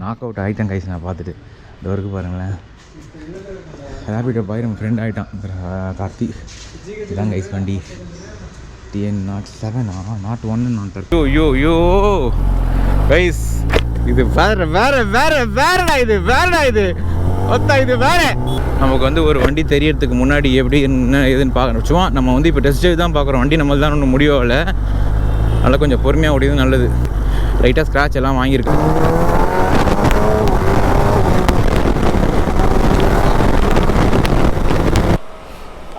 Knock out ஆகிட்டேன் guys. நான் பார்த்துட்டு இந்த வரைக்கு பாருங்களேன். ரேபிடோ பாய் நம்ம ஃப்ரெண்ட் ஆகிட்டான் கார்த்தி. இதான் கைஸ் வண்டி TN07 நாட் 1 நான் தர. யோ கைஸ் இது வேறடா இது ஒத்தா இது வேற. நமக்கு வந்து ஒரு வண்டி தெரியறதுக்கு முன்னாடி எப்படி என்ன ஏதுன்னு பார்க்கணும். சும்மா நம்ம வந்து இப்போ டெஸ்ட் ட்ரைவ் தான் பார்க்குறோம். வண்டி நம்மள தான் ஒன்றும் முடியவில்லை. அதனால் கொஞ்சம் பொறுமையாக ஓடியது நல்லது. லைட்டாக ஸ்க்ராட்ச் எல்லாம் வாங்கியிருக்கு.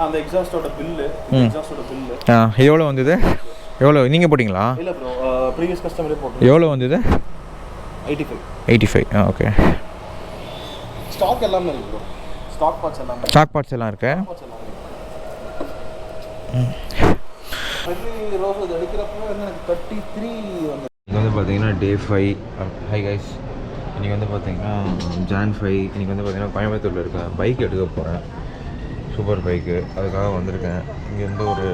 அந்த எக்ஸாஸ்டோட பில்லு எவ்வளோ வந்தது? எவ்வளோ நீங்கள் போட்டிங்களா? இல்லை ப்ரோ, ப்ரீவியஸ் கஸ்டமரே போட்டு. எவ்வளோ வந்தது? 85. ஓகே. ஸ்டாக் எல்லாமே இருக்கு ப்ரோ. ஸ்டாக் பார்ட்ஸ் எல்லாம் இருக்கு. ரோஸ் எடுக்கிறப்போ எனக்கு 33 வந்து. இங்கே வந்து பார்த்தீங்கன்னா Day 5. ஹை கைஸ், இன்றைக்கி வந்து பார்த்தீங்கன்னா Jan 5. இன்றைக்கி வந்து பார்த்தீங்கன்னா கோயம்புத்தூரில் இருக்கேன். பைக் எடுக்க போகிறேன், சூப்பர் பைக்கு. அதுக்காக வந்திருக்கேன். இங்கேருந்து ஒரு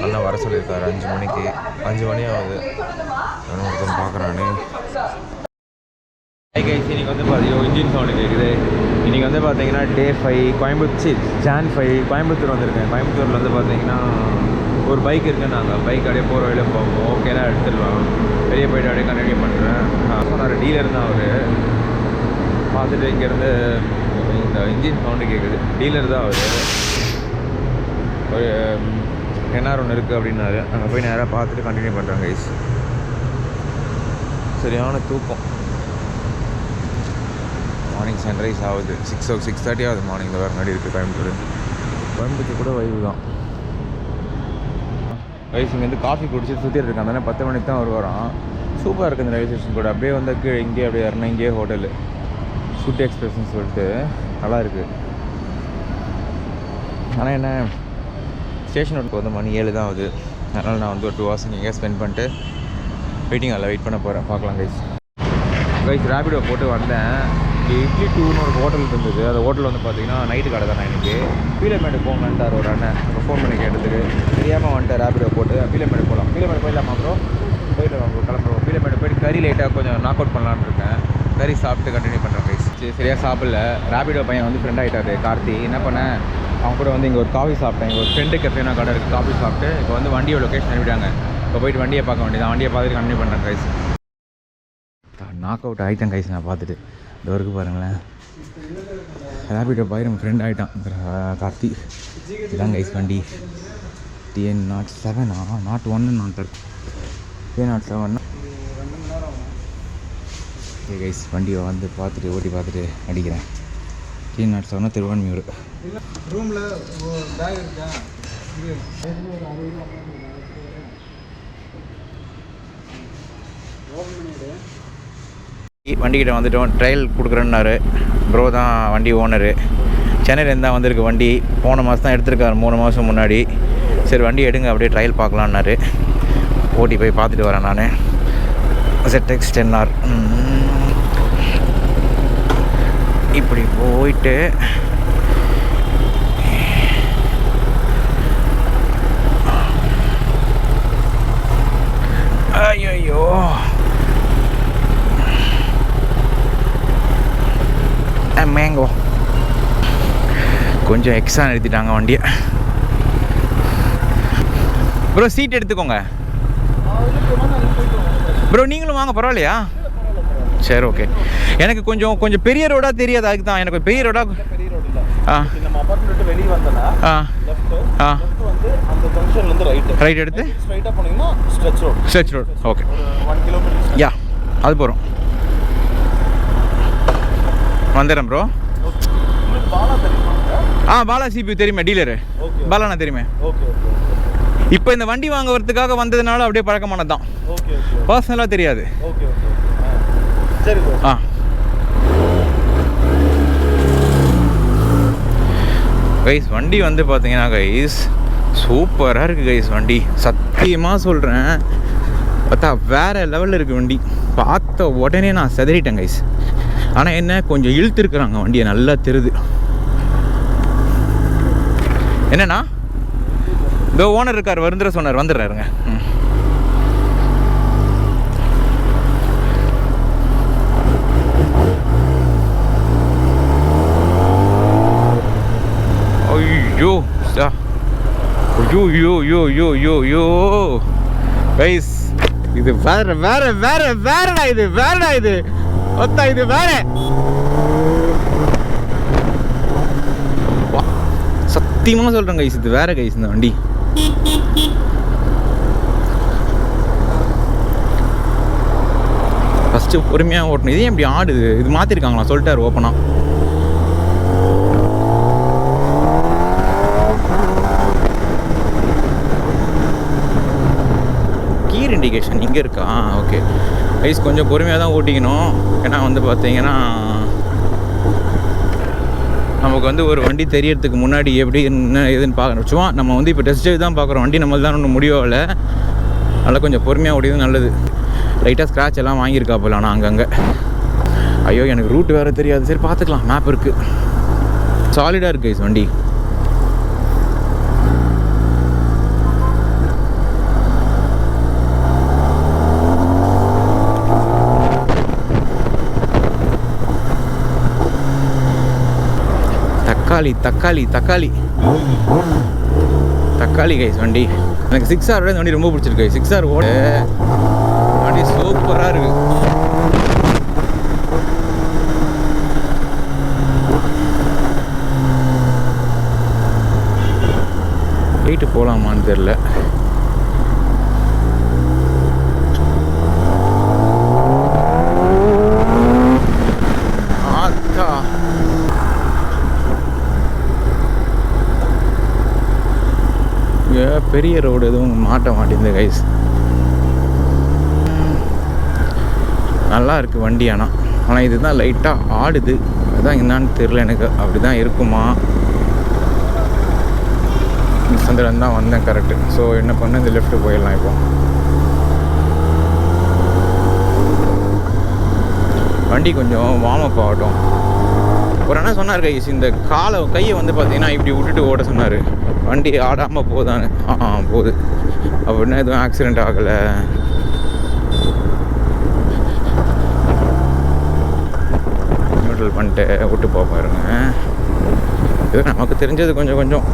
அண்ணா வர சொல்லியிருக்காரு 5 மணிக்கு. 5 மணி ஆகுது. நான் ஒருத்தன் பார்க்குறானே. ஹை கைஸ், இன்றைக்கி வந்து பார்த்தீங்கன்னா இன்ஜின் சவுண்டு கேட்குது. இன்றைக்கி வந்து பார்த்தீங்கன்னா Day 5 Jan 5 கோயம்புத்தூர் வந்திருக்கேன். கோயம்புத்தூரில் வந்து பார்த்தீங்கன்னா ஒரு பைக் இருக்குன்னு நாங்கள் பைக் அப்படியே போகிற வழியில் போவோம். ஓகேனா எடுத்துடலாம். வெளியே போய்ட்டு அப்படியே கண்டினியூ பண்ணுறேன். சொன்னார் டீலர் தான் அவர். பார்த்துட்டு இங்கேருந்து இந்த இன்ஜின் சவுண்டு கேட்குது. டீலர் தான் அவர். ஒரு NR ஒன்று இருக்குது அப்படின்னாரு. அங்கே போய் நேராக பார்த்துட்டு கண்டினியூ பண்ணுறாங்க கைஸ். சரியான தூக்கம். மார்னிங் சன்ரைஸ் ஆகுது. 6:30 ஆகுது மார்னிங்கில். வேறு நடி இருக்குது கோயம்புத்தூர் கூட வைவு தான் கைஸ். இங்கேருந்து காஃபி குடிச்சிட்டு சுற்றிட்டு இருக்கான். தானே 10 மணிக்கு தான் வரான். சூப்பராக இருக்குது இந்த ரயில்வே ஸ்டேஷன் கூட. அப்படியே வந்து கீழே இங்கேயே அப்படியே இறங்கினா இங்கேயே ஹோட்டலு சுட்டி எக்ஸ்பிரஸ்ன்னு சொல்லிட்டு நல்லா இருக்குது. ஆனால் என்ன ஸ்டேஷன் ஒர்க்கு வந்து மணி 7 தான் ஆகுது. அதனால் நான் வந்து ஒரு 2 hours இங்கே ஸ்பெண்ட் பண்ணிட்டு வெயிட்டிங் அதில் வெயிட் பண்ண போகிறேன். பார்க்கலாம் கைஸ். ரேபிடோ போட்டு வந்தேன். இங்கே இட்லி டூன்னு ஒரு ஹோட்டல் இருந்தது. அந்த ஹோட்டல் வந்து பார்த்தீங்கன்னா நைட்டு கடை தான். எனக்கு பீலமேடு போங்கன்ட்டார் ஒரு அண்ணன். அங்கே ஃபோன் பண்ணி கேட்டதுக்கு தெரியாமல் வந்துட்டு ரேபிடோ போட்டு பீலமேடு போகலாம். பீலமேடு போயிடலாமா ப்ரோ? போயிட்டு வாங்க கிளம்புறோம். பீலமேடு போய்ட்டு கறி லைட்டாக கொஞ்சம் நாக் அவுட் பண்ணலான்னு இருக்கேன். கறி சாப்பிட்டு கண்டினியூ பண்ணுறேன் கைஸ். சரியாக சாப்பிடல. ரேபிடோ பையன் வந்து ஃப்ரெண்ட் ஆகிட்டாரு கார்த்தி. என்ன பண்ணேன், அவங்க கூட வந்து இங்கே ஒரு காஃபி சாப்பிட்டேன். இங்கே ஒரு ஃப்ரெண்டு கஃபேனா கடை இருக்குது. காஃபி சாப்பிட்டு இப்போ வந்து வண்டியோட லொக்கேஷன் அனுப்பிட்டாங்க. இப்போ போய்ட்டு வண்டியை பார்க்க வேண்டியதான். வண்டியை பார்த்துட்டு கண்டினியூ பண்ணுறேன் கைஸ். நாக் அவுட் ஆகிட்டேன் கைஸ். நான் பார்த்துட்டு இந்த வரைக்கு பாருங்களேன். ரேபிடோ பாய் நம்ம ஃப்ரெண்ட் ஆகிட்டான் கார்த்தி. இதான் கைஸ் வண்டி TN07 நாட் 1 நான் தர. TN07 okay guys. வண்டியை வந்து பார்த்துட்டு ஓட்டி பார்த்துட்டு அடிக்கிறேன். TN07 திருவான்மியூர். ரூமில் பேக் இருக்கா? வண்டிக்கிட்ட வந்துட்டோம். ட்ரையல் கொடுக்குறேன்னாரு. ப்ரோ தான் வண்டி ஓனரு. சென்னையிலேருந்து தான் வந்திருக்கு வண்டி. போன மாதம் தான் எடுத்திருக்காரு, 3 மாதம் முன்னாடி. சரி வண்டி எடுங்க அப்படியே ட்ரையல் பார்க்கலான்னாரு. ஓட்டி போய் பார்த்துட்டு வரேன் நான். ZX10R இப்படி போயிட்டு ஐயோ மேங்கோ கொஞ்சம் எக்ஸ்ட்ரா நிறுத்திட்டாங்க வண்டியை. ப்ரோ சீட் எடுத்துக்கோங்க ப்ரோ. நீங்களும் வாங்க, பரவாயில்லையா? சரி ஓகே. எனக்கு கொஞ்சம் பெரிய ரோடாக தெரியாது. அதுக்கு தான் எனக்கு பெரிய ரோடாக. நம்ம அபார்ட்மெண்ட் வெளியே வந்தனா வந்து அந்த ஜங்ஷன்லேருந்து ரைட் எடுத்து ஸ்ட்ரைட்டாக போனீங்கன்னா stretch road. Okay 1 kilometre. Yeah அது போகிறோம். வந்துடுறேன் ப்ரோ. பாலா தெரியுமா? பாலா CPU தெரியுமே, டீலரு. பாலாண்ணா தெரியுமே. ஓகே. இப்போ இந்த வண்டி வாங்க வரதுக்காக வந்ததுனால அப்படியே பழக்கமானது தான். ஓகே. பர்சனலாக தெரியாது. ஓகே. சரி ப்ரோ. கைஸ் வண்டி வந்து பார்த்தீங்கன்னா கைஸ் சூப்பராக இருக்குது கைஸ் வண்டி. சத்தியமாக சொல்கிறேன், பார்த்தா வேறு லெவலில் இருக்குது வண்டி. பார்த்த உடனே நான் செதறிட்டேன் கைஸ். ஆனால் என்ன கொஞ்சம் இழுத்துருக்குறாங்க வண்டியை, நல்லா தெரியுது. என்னண்ணா இதோ ஓனர் இருக்கார், வருந்துற சொன்னார், வந்துடுறாருங்க. யோ கைஸ், இது வேறடா இது ஒத்தா, இது வேற. சத்தியமாக சொல்கிறேன் கைஸ், இது வேற கைஸ். இந்த வண்டி ஃபஸ்ட்டு பொறுமையாக ஓட்டணும். இதே எப்படி ஆடுது, இது மாற்றிருக்காங்களா சொல்லிட்டார் ஓப்பனாக. கீர் இண்டிகேஷன் இங்கே இருக்கா? ஓகே கைஸ், கொஞ்சம் பொறுமையாக தான் ஓட்டிக்கணும். ஏன்னா வந்து பார்த்தீங்கன்னா நமக்கு வந்து ஒரு வண்டி தெரியறதுக்கு முன்னாடி எப்படி என்ன ஏதுன்னு பார்க்கணும். சும்மா நம்ம வந்து இப்போ டெஸ்ட் ட்ரைவ் தான் பார்க்குறோம், வண்டி நம்மள தான் ஒன்றும் முடியவில்லை. அதனால் கொஞ்சம் பொறுமையாக ஓடியது நல்லது. லைட்டாக ஸ்க்ராட்ச் எல்லாம் வாங்கியிருக்கா போல. ஆனால் அங்கங்கே ஐயோ எனக்கு ரூட் வேறு தெரியாது. சரி பார்த்துக்கலாம், மேப் இருக்குது. சாலிடாக இருக்குது கைஸ் வண்டி. தக்காளி கைஸ் வண்டி. எனக்கு 6R இந்த வண்டி ரொம்ப பிடிச்சிருக்கு. 6R ஓட வண்டி சூப்பராக இருக்கு. போயிட்டு போகலாமான்னு தெரில. பெரிய ரோடு எதுவும் மாட்ட மாட்டேங்குது கைஸ். நல்லா இருக்குது வண்டி. ஆனால் இதுதான் லைட்டாக ஆடுது. அதுதான் என்னான்னு தெரில எனக்கு. அப்படி தான் இருக்குமா? இந்த சந்திரன் தான் வந்தேன் கரெக்டு. ஸோ என்ன பண்ண, இந்த லெஃப்ட்டு போயிடலாம். இப்போ வண்டி கொஞ்சம் வார்ம் அப் ஆகட்டும். ஒரு அண்ணா சொன்னார் கைஸ், இந்த கையை வந்து பார்த்தீங்கன்னா இப்படி விட்டுட்டு ஓட சொன்னார். வண்டி ஆடாமல் போதான்னு. போகுது. அப்படின்னா எதுவும் ஆக்சிடெண்ட் ஆகலை. நியூட்ரல் பண்ணிட்டு விட்டு போக பாருங்க. இது நமக்கு தெரிஞ்சது கொஞ்சம்.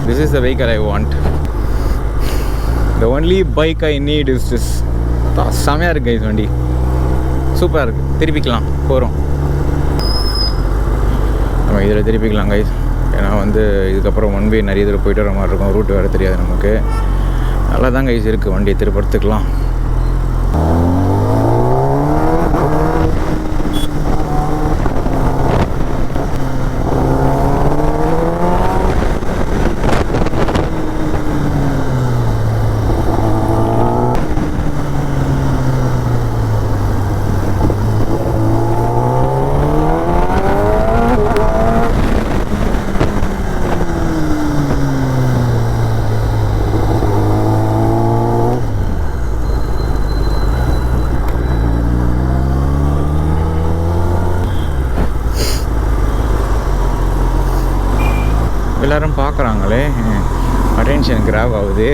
This is the vehicle I want. The only bike I need is this. செமையாக இருக்குது கைஸ் வண்டி. சூப்பராக இருக்குது. திருப்பிக்கலாம் போகிறோம். நம்ம இதில் திருப்பிக்கலாம் கைஸ். ஏன்னா வந்து இதுக்கப்புறம் 1 way நிறைய தூரம் போயிட்டு வர மாதிரி இருக்கும். ரூட் வேறு தெரியாது நமக்கு. நல்லா தான் கைஸ் இருக்குது வண்டியை திருப்பத்துக்கலாம். எல்லாரும் பார்க்குறாங்களே, அட்டென்ஷன் கிராப் ஆகுது.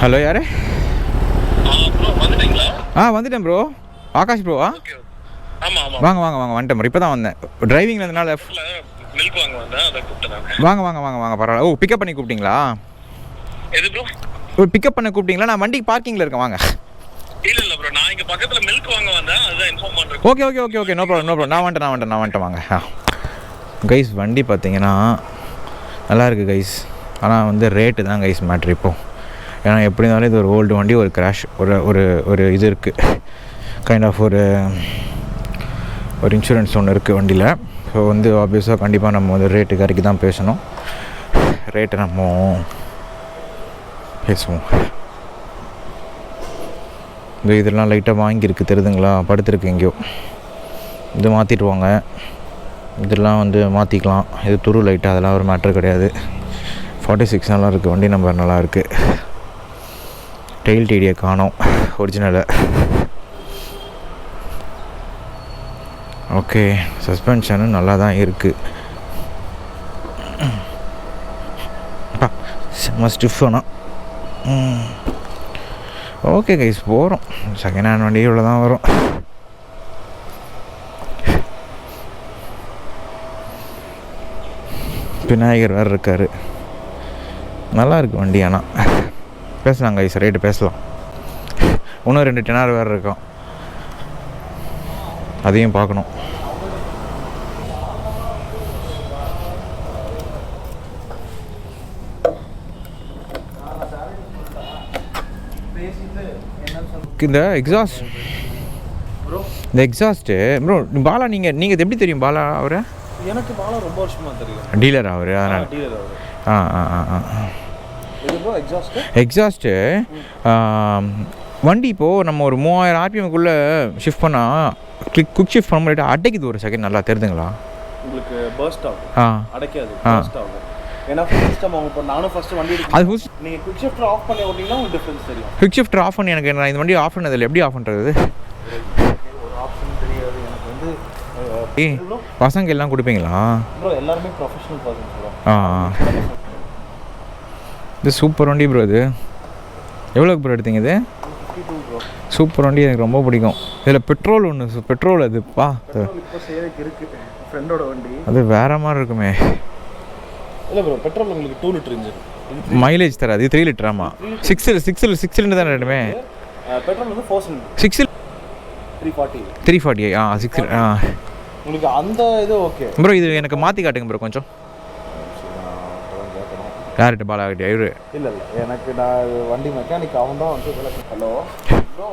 ஹலோ யாரு? வந்துட்டேன் ப்ரோ. ஆகாஷ் ப்ரோவா? வாங்க வாங்க வாங்க வந்துட்டேன் ப்ரோ. இப்போ தான் வந்தேன். டிரைவிங்கில் இருந்தனால மில்க் வாங்க வந்தேன், அதை கூப்பிட்டேன். வாங்க வாங்க வாங்க வாங்க பரவாயில்ல. ஓ பிக்கப் பண்ணி கூப்பிட்டீங்களா? எது ப்ரோ? ஓ பிக்கப் பண்ண கூப்பிட்டீங்களா? நான் வண்டிக்கு பார்க்கிங்கில் இருக்கேன். வாங்க. இல்ல ப்ரோ, நான் இங்கே பக்கத்தில் மில்க் வாங்க வந்தேன், அதுதான் இன்ஃபார்ம் பண்ணுறேன். Okay okay okay okay no problem no problem. நான் வந்துட்டேன் வாங்க. கைஸ் வண்டி பார்த்தீங்கன்னா நல்லா இருக்குது கைஸ். ஆனால் வந்து ரேட்டு தான் கைஸ் மேட்ரு இப்போது. ஏன்னா எப்படி இருந்தாலும் இது ஒரு ஓல்டு வண்டி, ஒரு கிராஷ், ஒரு இது இருக்குது, கைண்ட் ஆஃப் ஒரு இன்சூரன்ஸ் ஒன்று இருக்குது வண்டியில். ஸோ வந்து ஆப்வியஸாக கண்டிப்பாக நம்ம வந்து ரேட்டு கறிக்கு தான் பேசணும். ரேட்டை நம்ம பேசுவோம். இதெல்லாம் லைட்டாக வாங்கியிருக்கு தெரியுதுங்களா, படுத்துருக்கு எங்கேயோ. இது மாற்றிட்டுவாங்க, இதெல்லாம் வந்து மாற்றிக்கலாம். இது துரு லைட்டாக, அதெல்லாம் ஒரு மேட்ரு கிடையாது. 46 நல்லா இருக்குது வண்டி, நம்பர் நல்லா இருக்குது. டெயில் டிடியை காணோம் ஒரிஜினலை. ஓகே சஸ்பென்ஷனு நல்லா தான் இருக்குது. செம்ம ஸ்டிஃப் ஆனால். ஓகே கைஸ் போகிறோம். செகண்ட் ஹேண்ட் வண்டி இவ்வளோ தான் வரும். விநாயகர் வேறு இருக்கார். நல்லா இருக்குது வண்டி. ஆனால் பேசலாம் கைஸ், ரேட்டு பேசலாம். இன்னும் 2 10R வேறு இருக்கும், அதையும் பார்க்கணும். இந்த எக்ஸாஸ்ட்டு ப்ரோ பாலா, நீங்கள் எப்படி தெரியும் பாலா அவரை? எனக்கு பாலா ரொம்ப வருஷமாக தெரியும். டீலர் அவர், அதனால். டீலர் அவர். எக்ஸாஸ்ட்டு வண்டி இப்போது நம்ம ஒரு 3000 RPMக்குள்ளே ஷிஃப்ட் பண்ணால் குக் ஷிஃப்ட் பண்ண முடியாது, அடைக்குது ஒரு செகண்ட். நல்லா தெரியுதுங்களா உங்களுக்கு? பர்ஸ்ட் ஆகும், அடைக்காது, பர்ஸ்ட் ஆகும். ஏன்னா சிஸ்டம் அவங்க இப்போ நானும் ஃபர்ஸ்ட் வண்டி அது நீங்கள் குவிக் ஷிஃப்டர் ஆஃப் பண்ணி ஓட்டிங்கன்னா உங்களுக்கு டிஃபரன்ஸ் தெரியும். குவிக் ஷிஃப்டர் ஆஃப் பண்ணி எனக்கு நான் இந்த வண்டி ஆஃப் பண்ணதில்லை, எப்படி ஆஃப் பண்ணுறது? ஒரு ஆப்ஷன் தெரியாது எனக்கு வந்து. பசங்க எல்லாம் கொடுப்பீங்களா ப்ரோ? எல்லாருமே ப்ரொஃபஷனல் பர்சன்ஸ் ப்ரோ. இது சூப்பர் வண்டி ப்ரோ. இது எவ்வளோக்கு ப்ரோ எடுத்தீங்க? இது 52 ப்ரோ. சூப்பர் வண்டி, எனக்கு ரொம்ப பிடிக்கும். இதில் பெட்ரோல் ஒன்று, பெட்ரோல் அதுப்பா இப்போ சேவைக்கு இருக்குது, ஃப்ரெண்டோட வண்டி. அது வேறு மாதிரி இருக்குமே. இல்லை ப்ரோ, பெட்ரோல் உங்களுக்கு 2 லிட்டர் இன்ஜின், மைலேஜ் தராது. 3 லிட்டர். ஆமாம், 6 சிலிண்டர் தானே ரெண்டுமே. பெட்ரோல் வந்து 4 சிலிண்டர், 6 340. 6 உங்களுக்கு அந்த இது ஓகே ப்ரோ. இது எனக்கு மாற்றி காட்டுங்க ப்ரோ கொஞ்சம். யார்கிட்ட? பாலா கிட்டே? இவரு இல்லை எனக்கு நான் வண்டி மெக்கானிக், அவன் தான் வந்து. ஹலோ ப்ரோ,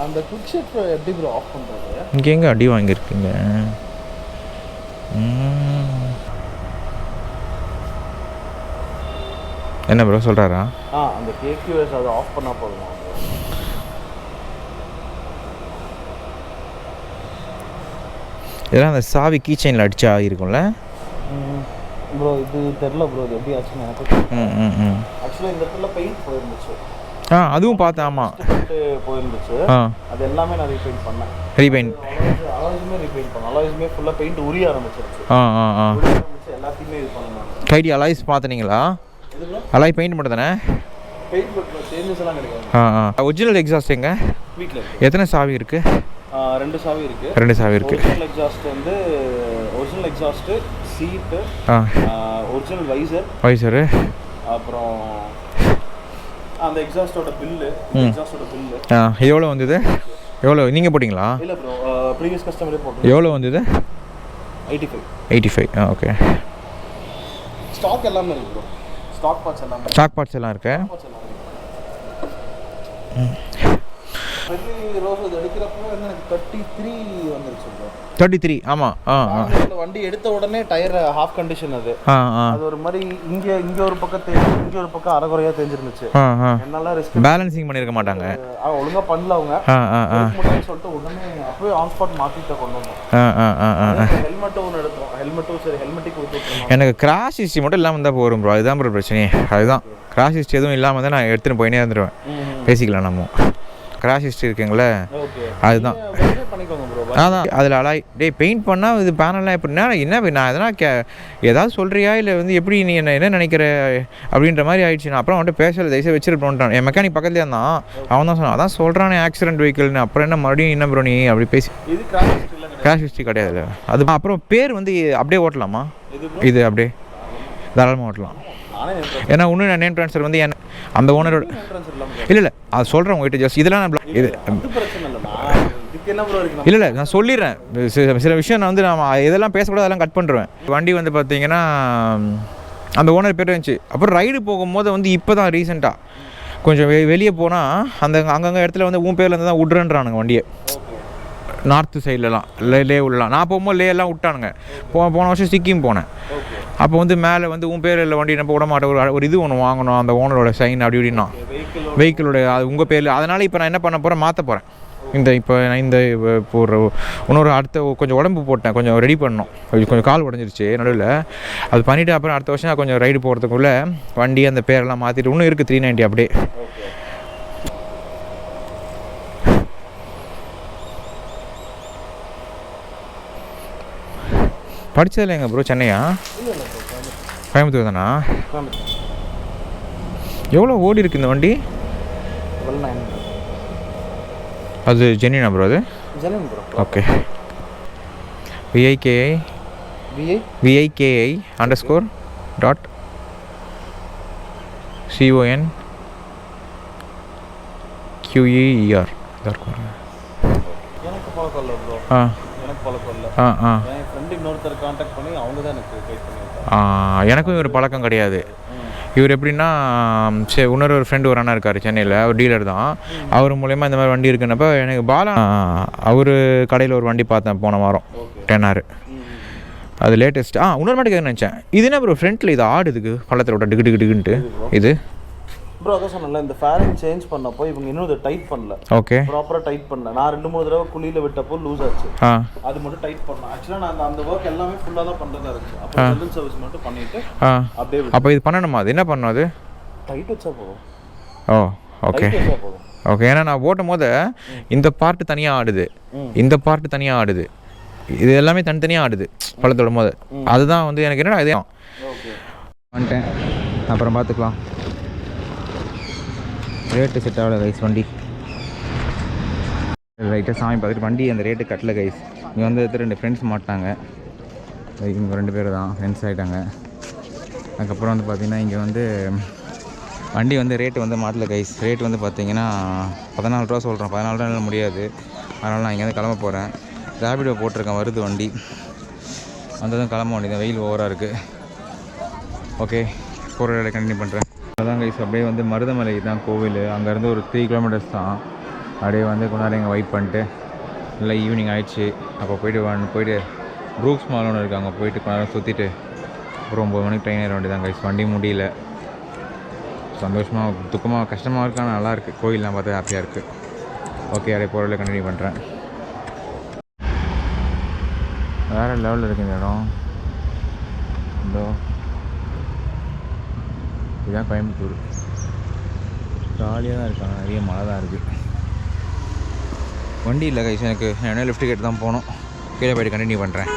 அந்த குவிக் ஷிஃப்ட் எப்படி ப்ரோ ஆஃப் பண்ணுறது? இங்கே எங்கே அடி வாங்கியிருக்கீங்க? என்ன ப்ரோ சொல்கிறாரா? அந்த கேக்யூஎஸ் அதை ஆஃப் பண்ணால் போதுமா? இதெல்லாம் அந்த சாவி கீ செயினில் அடிச்சா இருக்கும்ல ப்ரோ. இது தெரில ப்ரோ, இது எப்படி ஆச்சுன்னு எனக்கு. ஆக்சுவலாக இந்த இடத்துல பெயிண்ட் போயிருந்துச்சு. அதுவும் பார்த்தேன். ஆமாம், போயிருந்துச்சு. அது எல்லாமே நான் ரீபெயிண்ட் பண்ணேன். அலாய்ஸுமே ரீபெயிண்ட் பண்ணேன். அலாய்ஸுமே ஃபுல்லாக பெயிண்ட் உரிய ஆரம்பிச்சிருச்சு. எல்லாத்தையுமே இது பண்ணேன். கைடி அலாய்ஸ் பார்த்துனீங்களா? அலாய் பெயிண்ட் மட்டும் தானே? பெயிண்ட் மட்டும், சேஞ்சஸ் எல்லாம் கிடையாது. ஒரிஜினல் எக்ஸாஸ்ட் எங்க வீட்டில் இருக்குது. எத்தனை சாவி இருக்குது? 2 சாவி இருக்குது. 2 சாவி இருக்குது. ஒரிஜினல் எக்ஸாஸ்ட் வந்து ஒரிஜினல் எக்ஸாஸ்ட்டு, சீட்டு, ஒரிஜினல் வைசரு, அப்புறம் அந்த எக்ஸாஸ்டோட பில்லு. எக்ஸாஸ்டோட பில்லு எவ்வளோ வந்தது? எவ்வளோ நீங்கள் போட்டிங்களா? இல்லை ப்ரோ, ப்ரீவியஸ் கஸ்டமரே போட்டு. எவ்வளோ வந்தது? 85. ஓகே. ஸ்டாக் எல்லாமே இருக்குது ப்ரோ. ஸ்டாக் பார்ட்ஸ் எல்லாம் இருக்கு. ரோஸ் இது எடுக்கிறப்போ எனக்கு 33 வந்துருச்சு ப்ரோ. 33. ஆமாம். வண்டி எடுத்த உடனே டயர் ஹாஃப் கண்டிஷன். அது ஒரு மாதிரி இங்கே ஒரு பக்கம் இங்கே ஒரு பக்கம் அரைகுறையாக தெரிஞ்சிருந்துச்சு. என்னால் பேலன்சிங் பண்ணியிருக்க மாட்டாங்க, ஒழுங்காக பண்ணல அவங்க. சொல்லிட்டு உடனே அப்போயே ஆன் ஸ்பாட் மாற்றிட்ட கொண்டு வந்தோம். ஹெல்மெட்டும் ஒன்று எடுத்தோம். சரி ஹெல்மெட்டுக்கு ஊற்றிட்டோம். எனக்கு கிராஷ் ஹிஸ்ட்ரி மட்டும் இல்லாமல் இருந்தால் போகும் ப்ரோ. அதுதான் ப்ரோ பிரச்சனையே. அதுதான் கிராஷ் ஹிஸ்ட்ரி எதுவும் இல்லாமல் தான் நான் எடுத்துகிட்டு போயினே இருந்துருவேன். பேசிக்கலாம் நம்ம. கிராஷ் ஹிஸ்ட்ரி இருக்குங்களே அதுதான். அதான் அதில் அலாய் பெயிண்ட் பண்ணால் இது பேனல்லாம் எப்படின்னா என்ன நான் எதனா ஏதாவது சொல்கிறியா இல்லை எப்படி நீ என்ன நினைக்கிற அப்படின்ற மாதிரி ஆயிடுச்சு. நான் அப்புறம் அவன்கிட்ட பேசல தயவுசெய்து வச்சுருப்போன்ட்டான். என் மெக்கானிக் பக்கத்துலேயே இருந்தான். அவன் தான் சொன்னான் அதான் சொல்கிறானே ஆக்சிடென்ட் வெஹிக்கிள்னு. அப்புறம் என்ன மறுபடியும் என்ன ப்ரோ நீ அப்படி பேசி கிராஷ் ஹிஸ்ட்ரி கிடையாது அது. அப்புறம் பேர் அப்படியே ஓட்டலாமா? இது அப்படியே தாராளமாக ஓட்டலாம். ஏன்னா இன்னும் நான் நேம் ட்ரான்ஸ்ஃபர் அந்த ஓனரோட இல்லை அது சொல்கிறேன் உங்கள்கிட்ட ஜஸ்ட் இதெல்லாம் நான் இது இல்லை நான் சொல்லிடுறேன். சில விஷயம் நான் இதெல்லாம் பேசக்கூடாது அதெல்லாம் கட் பண்ணுறேன். வண்டி பார்த்தீங்கன்னா அந்த ஓனர் பேர் இருந்துச்சு. அப்புறம் ரைடு போகும்போது இப்போ தான் ரீசெண்டாக கொஞ்சம் வெளியே போனால் அங்கங்கே இடத்துல உன் பேரில் இருந்து தான் விட்றேன்றானுங்க வண்டியை. நார்த்து சைட்லலாம் லே விடலாம். நான் போகும்போது லேலாம் விட்டானுங்க. போன வருஷம் சிக்கிம் போனேன். அப்போ மேலே உன் பேர் இல்லை வண்டி நம்ம விட மாட்டேன் ஒரு இது ஒன்று வாங்கணும் அந்த ஓனரோட சைன் அப்படி இப்படின்னா வெஹிக்கிளோட அது உங்கள் பேரில். அதனால் இப்போ நான் என்ன பண்ண போகிறேன் மாற்ற போகிறேன். இப்போ ஒரு இன்னொரு அடுத்த கொஞ்சம் உடம்பு போட்டேன். கொஞ்சம் ரெடி பண்ணோம். கொஞ்சம் கால் உடஞ்சிருச்சு நடுவில். அது பண்ணிவிட்டு அப்புறம் அடுத்த வருஷம் நான் கொஞ்சம் ரைடு போகிறதுக்குள்ளே வண்டி அந்த பேரெல்லாம் மாற்றிட்டு இன்னும் இருக்குது 390 அப்படியே. படித்ததில்ல எங்க ப்ரோ? சென்னையா? கோயம்புத்தூர் தானா? எவ்வளோ ஓடி இருக்கு இந்த வண்டி? அது ஜென்யூனா ப்ரோ? அது ஓகே. VIKI _.CONQER எனக்கும் இவர் பழக்கம் கிடையாது. இவர் எப்படின்னா இன்னொரு ஒரு ஃப்ரெண்டு ஒரு அண்ணா இருக்கார் சென்னையில். அவர் டீலர் தான். அவர் மூலயமா இந்த மாதிரி வண்டி இருக்குன்னப்போ எனக்கு பாலா அவர் கடையில் ஒரு வண்டி பார்த்தேன் போன வாரம் 10R. அது லேட்டஸ்ட். இன்னொரு மாட்டுக்கு நினச்சேன் இது என்ன ப்ரோ ஃப்ரண்ட்டில் இது ஆடுதுக்கு பள்ளத்தில் விட்டா டிக்குன்ட்டு இது ப்ரோ. அதான் சொன்னல இந்த ஃபேரிங் சேஞ்ச் பண்ணப்போ இவங்க இன்னும் இதை டைட் பண்ணல. ஓகே ப்ராப்பராக டைட் பண்ணல. நான் 2-3 தடவை குழியில் விட்டப்போ லூஸ் ஆச்சு. அது மட்டும் டைட் பண்ணேன். ஆக்சுவலாக நான் அந்த ஒர்க் எல்லாமே ஃபுல்லாக தான் பண்ணுறதா இருந்துச்சு. அப்போ செல்லிங் சர்வீஸ் மட்டும் பண்ணிவிட்டு அப்படியே. அப்போ இது பண்ணணுமா? அது என்ன பண்ணணும்? அது டைட் வச்சா போதும். Okay okay. ஏன்னா நான் ஓட்டும் போது இந்த பார்ட்டு தனியாக ஆடுது, இந்த பார்ட்டு தனியாக ஆடுது, இது எல்லாமே தனித்தனியாக ஆடுது பள்ளத்தோடும் போது. அதுதான் எனக்கு என்னடா இதே வந்துட்டேன். அப்புறம் பார்த்துக்கலாம். ரேட்டு செட் ஆகலை கைஸ் வண்டி. ரைட்டாக சாமி பார்த்துட்டு வண்டி அந்த ரேட்டு கட்டல கைஸ். இங்கே 2 ஃப்ரெண்ட்ஸ் மாட்டாங்க. இவங்க 2 பேர் தான் ஃப்ரெண்ட்ஸ் ஆகிட்டாங்க. அதுக்கப்புறம் பார்த்தீங்கன்னா இங்கே வண்டி ரேட்டு மாட்டல கைஸ். ரேட்டு பார்த்தீங்கன்னா 14 ரூபா சொல்கிறேன். 14 ரூபா என்னால் முடியாது. அதனால் நான் இங்கேருந்து கிளம்ப போகிறேன். ரேபிடோ போட்டிருக்கேன், வருது வண்டி. வந்ததும் கிளம்ப வண்டி தான். வெயில் ஓவராக இருக்குது. ஓகே, போகிற வேலையை கண்டினியூ பண்ணுறேன். அதான் கைஸ் அப்படியே மருதமலை தான் கோவில். அங்கேருந்து ஒரு 3 கிலோமீட்டர்ஸ் தான். அப்படியே கொஞ்ச நேரம் இங்கே வெயிட் பண்ணிட்டு இல்லை ஈவினிங் ஆகிடுச்சு. அப்போ போயிட்டு ப்ரூக்ஸ் மால் ஒன்று இருக்குது, அங்கே போயிட்டு கொஞ்ச நேரம் சுற்றிட்டு அப்புறம் 9 மணிக்கு ட்ரெயின் ஏற வேண்டியதான் கைஸ். வண்டி முடியல. சந்தோஷமாக துக்கமாக கஷ்டமாக இருக்கு, ஆனால் நல்லாயிருக்கு. கோயிலெலாம் பார்த்து ஹாப்பியாக இருக்குது. ஓகே, அப்படியே போகிற வேலையை கண்டினியூ பண்ணுறேன். வேறு லெவலில் இருக்குது இந்த இடம். இதோ இதுதான் கோயம்புத்தூர். ஜாலியாக தான் இருக்காங்க. நிறைய மழை தான் இருக்குது. வண்டி இல்லை கைஸ் எனக்கு. லிஃப்ட் கேட்டு தான் போகணும். கீழே போய்ட்டு கண்டினியூ பண்ணுறேன்.